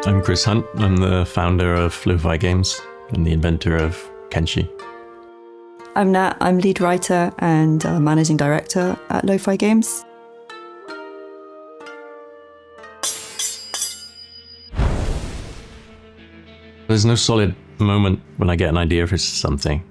I'm Chris Hunt. I'm the founder of Lo-Fi Games and the inventor of Kenshi. I'm Nat. I'm lead writer and managing director at Lo-Fi Games. There's no solid moment when I get an idea for something.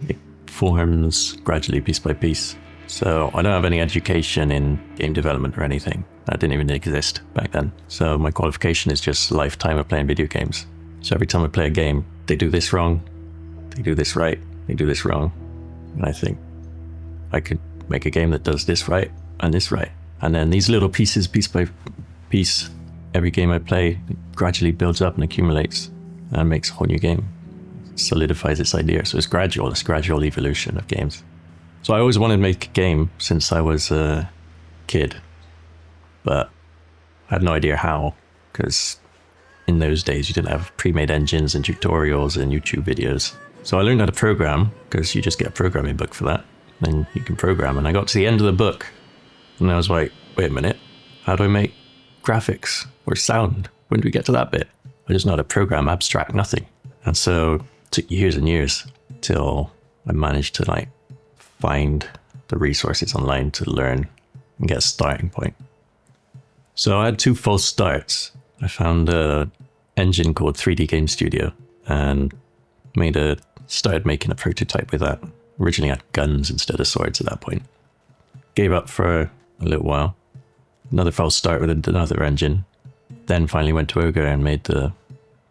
It forms gradually, piece by piece. So I don't have any education in game development or anything. That didn't even exist back then. So my qualification is just a lifetime of playing video games. So every time I play a game, they do this wrong, they do this right, they do this wrong. And I think I could make a game that does this right and this right. And then these little pieces, piece by piece, every game I play gradually builds up and accumulates and makes a whole new game. It solidifies its idea. So it's gradual evolution of games. So I always wanted to make a game since I was a kid, but I had no idea how, because in those days you didn't have pre-made engines and tutorials and YouTube videos. So I learned how to program, because you just get a programming book for that, then you can program. And I got to the end of the book and I was like, wait a minute, how do I make graphics or sound? When do we get to that bit? I just know how to program abstract nothing. And so it took years and years till I managed to find the resources online to learn and get a starting point. So I had two false starts. I found an engine called 3D Game Studio and started making a prototype with that. Originally I had guns instead of swords at that point. Gave up for a little while. Another false start with another engine. Then finally went to Ogre and made the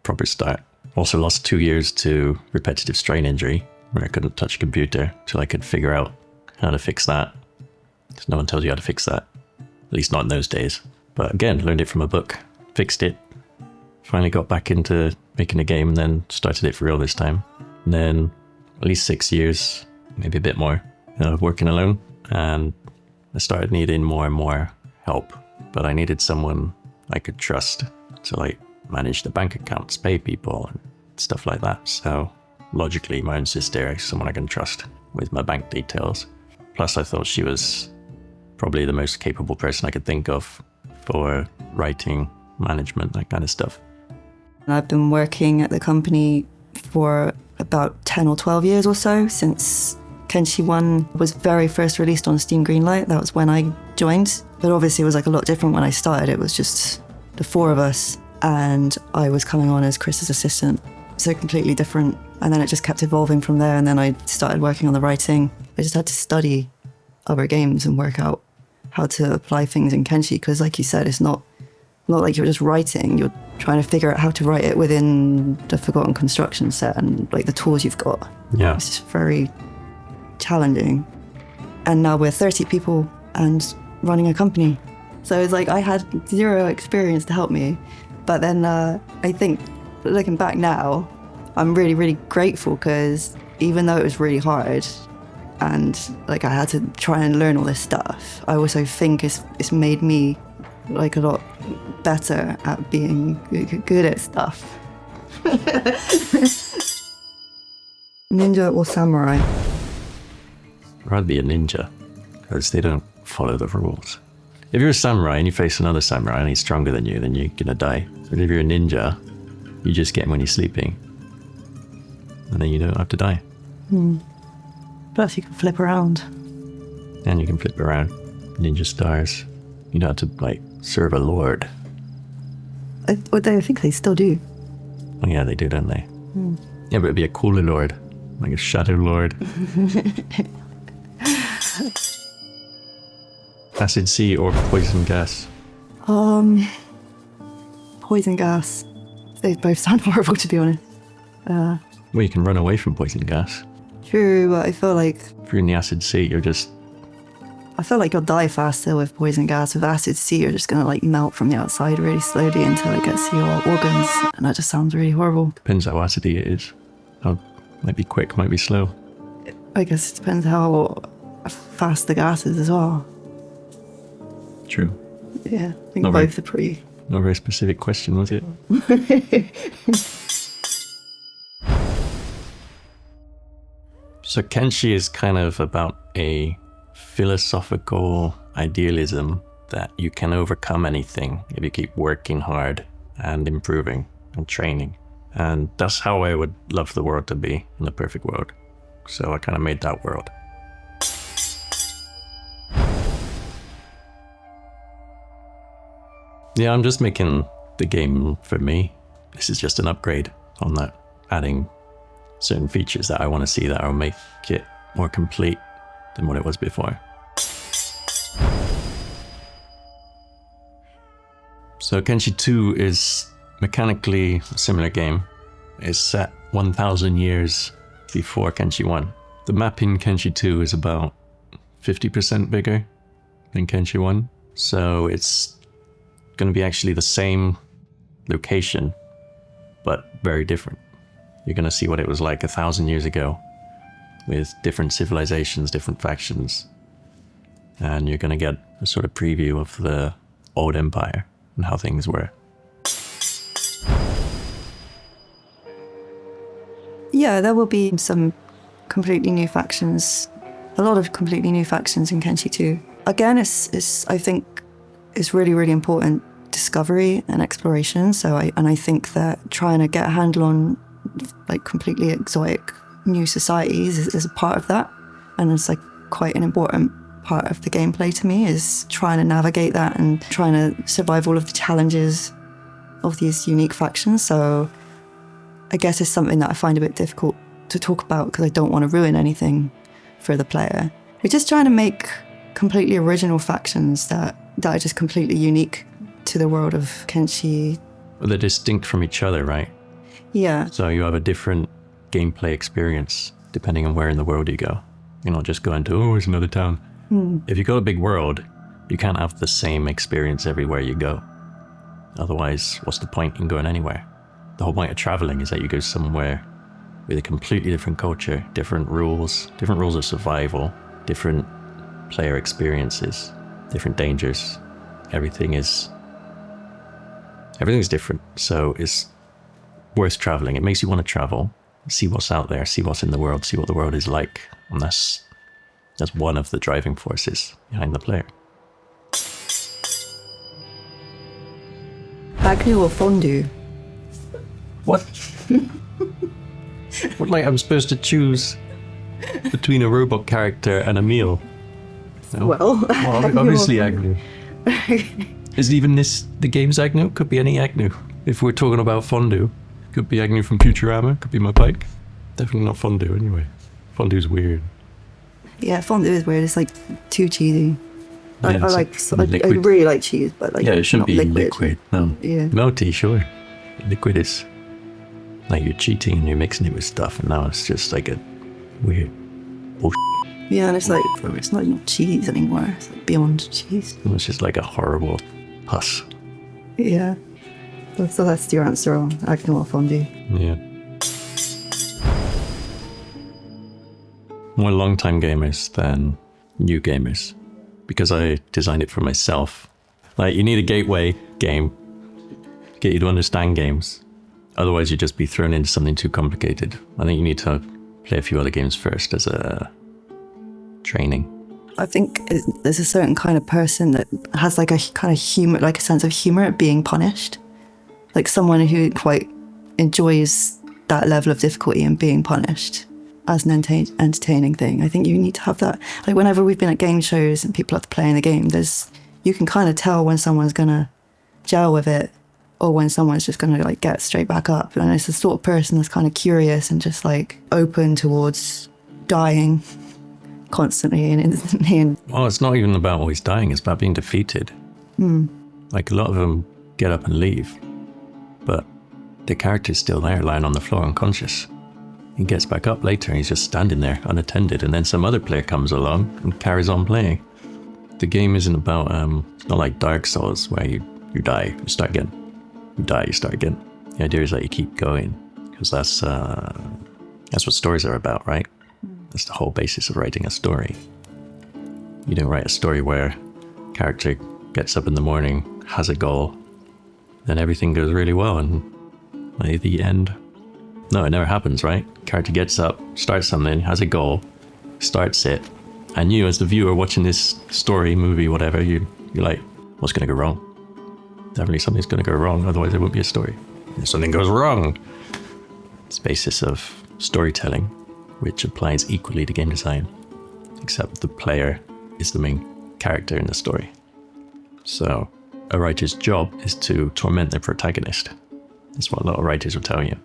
proper start. Also lost 2 years to repetitive strain injury, where I couldn't touch a computer till I could figure out how to fix that. Because no one tells you how to fix that. At least not in those days. But again, learned it from a book, fixed it. Finally got back into making a game and then started it for real this time. And then at least 6 years, maybe a bit more, of working alone. And I started needing more and more help. But I needed someone I could trust to manage the bank accounts, pay people and stuff like that. So logically, my own sister is someone I can trust with my bank details. Plus, I thought she was probably the most capable person I could think of for writing, management, that kind of stuff. I've been working at the company for about 10 or 12 years or so, since Kenshi 1 was very first released on Steam Greenlight. That was when I joined. But obviously it was a lot different when I started. It was just the four of us and I was coming on as Chris's assistant. So completely different. And then it just kept evolving from there. And then I started working on the writing. I just had to study other games and work out how to apply things in Kenshi. Because like you said, it's not like you're just writing. You're trying to figure out how to write it within the Forgotten Construction set and the tools you've got. Yeah. It's just very challenging. And now we're 30 people and running a company. So it's I had zero experience to help me. But then I think looking back now, I'm really, really grateful because even though it was really hard and I had to try and learn all this stuff, I also think it's made me a lot better at being good at stuff. Ninja or samurai? I'd rather be a ninja because they don't follow the rules. If you're a samurai and you face another samurai and he's stronger than you're gonna die. But if you're a ninja, you just get him when you're sleeping. And then you don't have to die. Plus you can flip around. And you can flip around. Ninja stars. You don't have to serve a lord. I think they still do. Oh yeah, they do, don't they? Yeah, but it'd be a cooler lord. Like a shadow lord. Acid sea or poison gas? Poison gas. They both sound horrible, to be honest. Well, you can run away from poison gas. True, but I feel like... If you're in the acid sea, you'll you'll die faster with poison gas. With acid sea, you're just going to melt from the outside really slowly until it gets to your organs. And that just sounds really horrible. Depends how acidy it is. Might be quick, might be slow. I guess it depends how fast the gas is as well. True. Yeah, I think both are pretty... Not a very specific question, was it? So Kenshi is kind of about a philosophical idealism that you can overcome anything if you keep working hard and improving. and training. And that's how I would love the world to be in the perfect world. So I kind of made that world. Yeah, I'm just making the game for me. This is just an upgrade on that, adding certain features that I want to see that will make it more complete than what it was before. So Kenshi 2 is mechanically a similar game. It's set 1,000 years before Kenshi 1. The map in Kenshi 2 is about 50% bigger than Kenshi 1. So it's going to be actually the same location, but very different. You're going to see what it was like 1,000 years ago with different civilizations, different factions. And you're going to get a sort of preview of the old empire and how things were. Yeah, there will be some completely new factions, a lot of completely new factions in Kenshi 2. Again, it's I think it's really, really important discovery and exploration. So I think that trying to get a handle on like completely exotic new societies is a part of that. And it's like quite an important part of the gameplay to me, is trying to navigate that and trying to survive all of the challenges of these unique factions. So I guess it's something that I find a bit difficult to talk about because I don't want to ruin anything for the player. We're just trying to make completely original factions that are just completely unique to the world of Kenshi. Well, they're distinct from each other, right? Yeah. So you have a different gameplay experience depending on where in the world you go. You're not just going to, it's another town. If you go to a big world, you can't have the same experience everywhere you go. Otherwise, what's the point in going anywhere? The whole point of traveling is that you go somewhere with a completely different culture, different rules of survival, different player experiences, different dangers. Everything's different. So it's worth traveling. It makes you want to travel, see what's out there, see what's in the world, see what the world is like. And that's one of the driving forces behind the player. Agnew or fondue? What? What, like I'm supposed to choose between a robot character and a meal? No? Well, Obviously Agnew. Is it even the game's Agnew? Could be any Agnew. If we're talking about fondue, could be Agnew from Futurama, could be my bike. Definitely not fondue anyway. Fondue's weird. Yeah, fondue is weird. It's like too cheesy. I liquid. really like cheese, but like Yeah, it shouldn't not be liquid. No. Yeah. Melty, sure. Liquid is like you're cheating and you're mixing it with stuff, and now it's just like a weird bullshit. Yeah, and it's like it's not even cheese anymore. It's like beyond cheese. It's just like a horrible pus. Yeah. So that's your answer on Agnew or fondue. Yeah. More long-time gamers than new gamers, because I designed it for myself. Like, you need a gateway game to get you to understand games. Otherwise, you'd just be thrown into something too complicated. I think you need to play a few other games first as a training. I think there's a certain kind of person that has like a kind of humor, like a sense of humor at being punished. Like someone who quite enjoys that level of difficulty and being punished as an entertaining thing. I think you need to have that. Like whenever we've been at game shows and people are playing the game, you can kind of tell when someone's gonna gel with it or when someone's just gonna like get straight back up. And it's the sort of person that's kind of curious and just like open towards dying constantly and instantly. And well, it's not even about always dying, it's about being defeated. Like a lot of them get up and leave, but the character's still there lying on the floor unconscious. He gets back up later and he's just standing there unattended, and then some other player comes along and carries on playing. The game isn't about, it's not like Dark Souls where you die, you start again. You die, you start again. The idea is that you keep going, because that's what stories are about, right? That's the whole basis of writing a story. You don't write a story where a character gets up in the morning, has a goal, then everything goes really well, and by the end, no, it never happens, right? Character gets up, starts something, has a goal, starts it, and you as the viewer watching this story, movie, whatever, you're like, what's going to go wrong? Definitely something's going to go wrong, otherwise it won't be a story. something goes wrong. It's the basis of storytelling, which applies equally to game design, except the player is the main character in the story. So a writer's job is to torment their protagonist. That's what a lot of writers will tell you.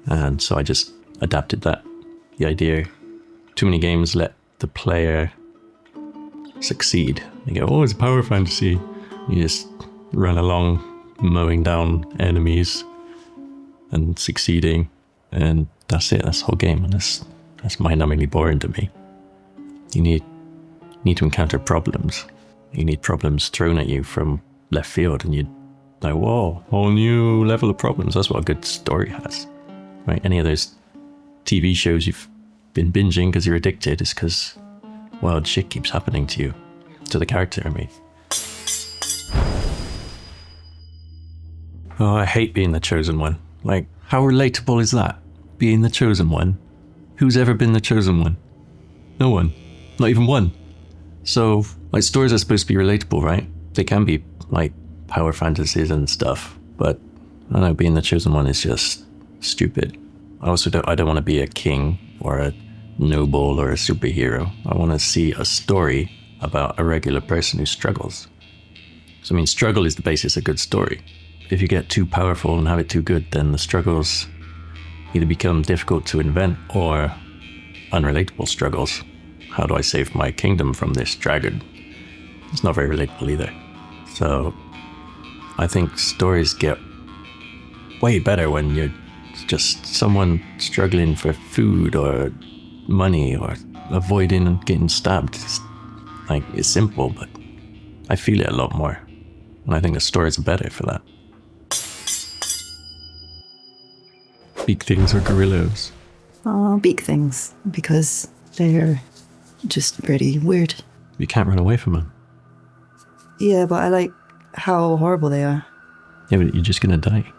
And so I just adapted that. The idea, too many games let the player succeed. They go, oh, it's a power fantasy. You just run along mowing down enemies and succeeding, and that's it. That's the whole game, and that's mind-numbingly boring to me. You need to encounter problems. You need problems thrown at you from left field, and you're like, whoa, whole new level of problems. That's what a good story has, right? Any of those TV shows you've been binging because you're addicted is because wild shit keeps happening to you, to the character, I mean. Oh, I hate being the chosen one. Like, how relatable is that? Being the chosen one? Who's ever been the chosen one? No one. Not even one. So, like, stories are supposed to be relatable, right? They can be, like, power fantasies and stuff, but I don't know, being the chosen one is just stupid. I don't want to be a king or a noble or a superhero. I want to see a story about a regular person who struggles. So, I mean, struggle is the basis of a good story. If you get too powerful and have it too good, then the struggles either become difficult to invent or unrelatable struggles. How do I save my kingdom from this dragon? It's not very relatable either. So I think stories get way better when you're just someone struggling for food or money or avoiding getting stabbed. It's simple, but I feel it a lot more. And I think the stories are better for that. Big things or gorillas? Big things, because they're just pretty weird. You can't run away from them. Yeah, but I like how horrible they are. Yeah, but you're just gonna die.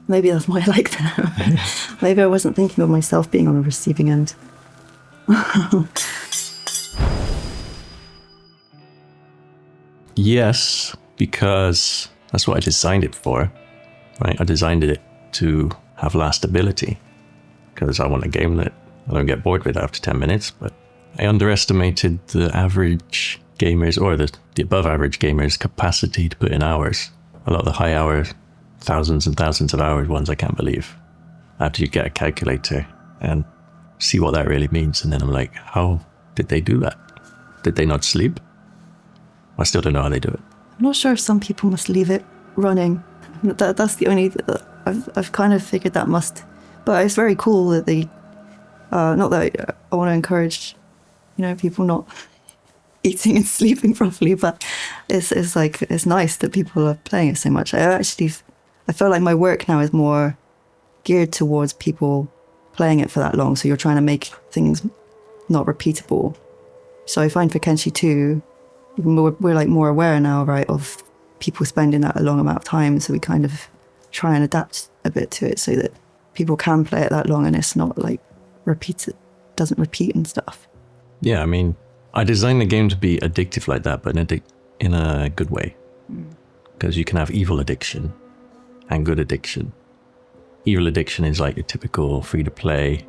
Maybe that's why I like them. Maybe I wasn't thinking of myself being on the receiving end. Yes, because that's what I designed it for. Right? I designed it to have lastability because I want a game that I don't get bored with after 10 minutes, but I underestimated the average gamers or the above average gamers' capacity to put in hours. A lot of the high hours, thousands and thousands of hours ones I can't believe. After you get a calculator and see what that really means, and then I'm like, how did they do that? Did they not sleep? I still don't know how they do it. I'm not sure if some people must leave it running. That's the only... I've kind of figured that must... But it's very cool that they... not that I want to encourage, people not eating and sleeping properly, but it's nice that people are playing it so much. I feel like my work now is more geared towards people playing it for that long, so you're trying to make things not repeatable. So I find for Kenshi 2, we're like more aware now, right, of people spending that a long amount of time, so we kind of try and adapt a bit to it so that people can play it that long and it's not like doesn't repeat and stuff. Yeah, I mean, I designed the game to be addictive like that, but in a good way. Because you can have evil addiction and good addiction. Evil addiction is like your typical free-to-play,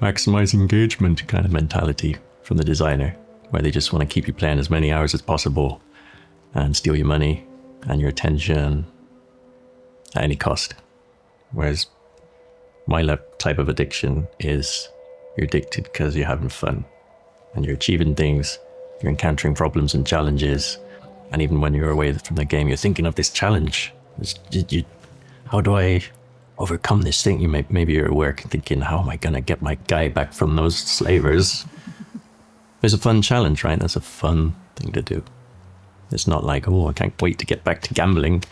maximize engagement kind of mentality from the designer, where they just want to keep you playing as many hours as possible and steal your money and your attention at any cost. Whereas my type of addiction is you're addicted because you're having fun and you're achieving things, you're encountering problems and challenges, and even when you're away from the game, you're thinking of this challenge. How do I overcome this thing? Maybe you're at work thinking, how am I going to get my guy back from those slavers? It's a fun challenge, right? That's a fun thing to do. It's not like, oh, I can't wait to get back to gambling,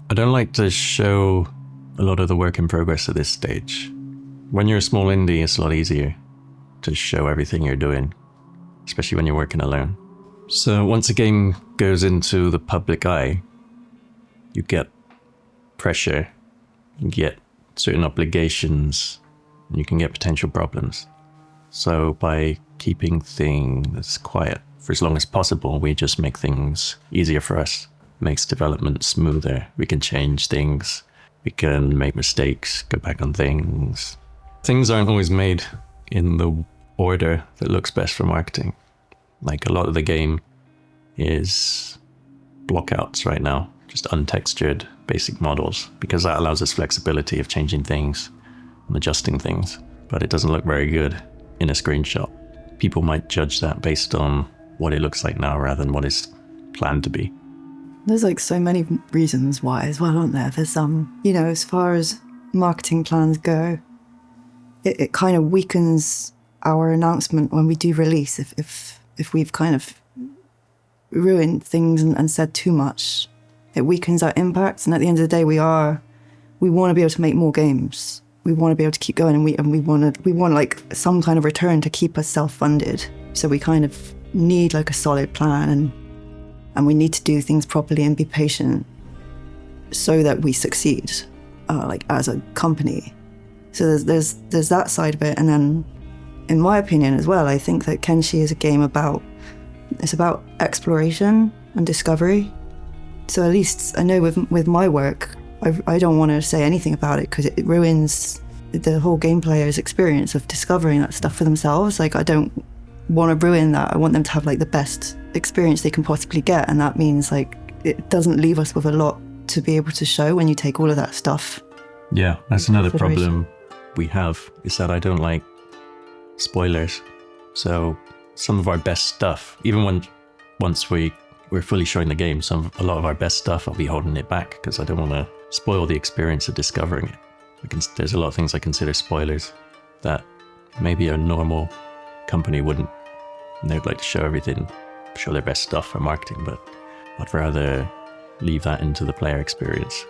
I don't like to show a lot of the work in progress at this stage. When you're a small indie, it's a lot easier to show everything you're doing, especially when you're working alone. So once a game goes into the public eye, you get pressure, you get certain obligations, and you can get potential problems. So by keeping things quiet for as long as possible, we just make things easier for us. Makes development smoother. We can change things. We can make mistakes, go back on things. Things aren't always made in the order that looks best for marketing. Like, a lot of the game is blockouts right now, just untextured basic models, because that allows us flexibility of changing things and adjusting things. But it doesn't look very good in a screenshot. People might judge that based on what it looks like now rather than what it's planned to be. There's like so many reasons why as well, aren't there? There's as far as marketing plans go, it kind of weakens our announcement when we do release if we've kind of ruined things and said too much. It weakens our impact, and at the end of the day, we want to be able to make more games. We want to be able to keep going, and we want like some kind of return to keep us self-funded. So we kind of need like a solid plan, and we need to do things properly and be patient so that we succeed, like as a company. So there's that side of it, and then, in my opinion as well, I think that Kenshi is a game about exploration and discovery. So at least I know with my work, I don't want to say anything about it because it ruins the whole game player's experience of discovering that stuff for themselves. Like, I don't want to ruin that. I want them to have like the best experience they can possibly get, and that means like it doesn't leave us with a lot to be able to show when you take all of that stuff. Yeah, that's another problem we have, is that I don't like spoilers. So some of our best stuff, even once we're fully showing the game, a lot of our best stuff, I'll be holding it back because I don't want to spoil the experience of discovering it. There's a lot of things I consider spoilers that maybe a normal company wouldn't. And they'd like to show everything, show their best stuff for marketing, but I'd rather leave that into the player experience.